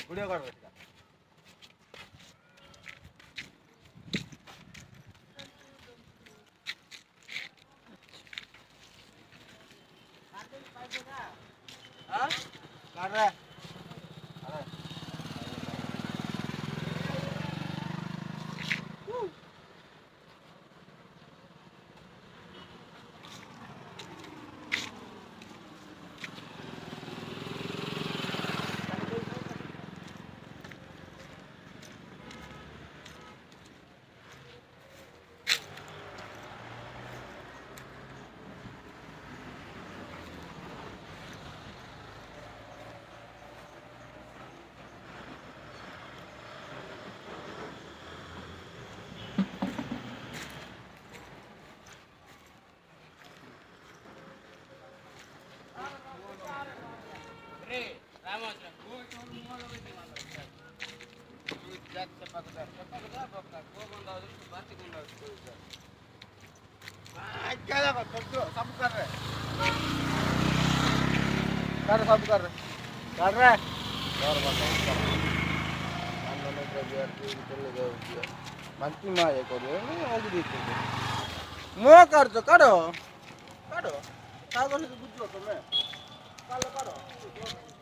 video कर रहा है सब कर रहा है मंत्री माया करो मो कर तो करो करो बुझो तुम्हें करो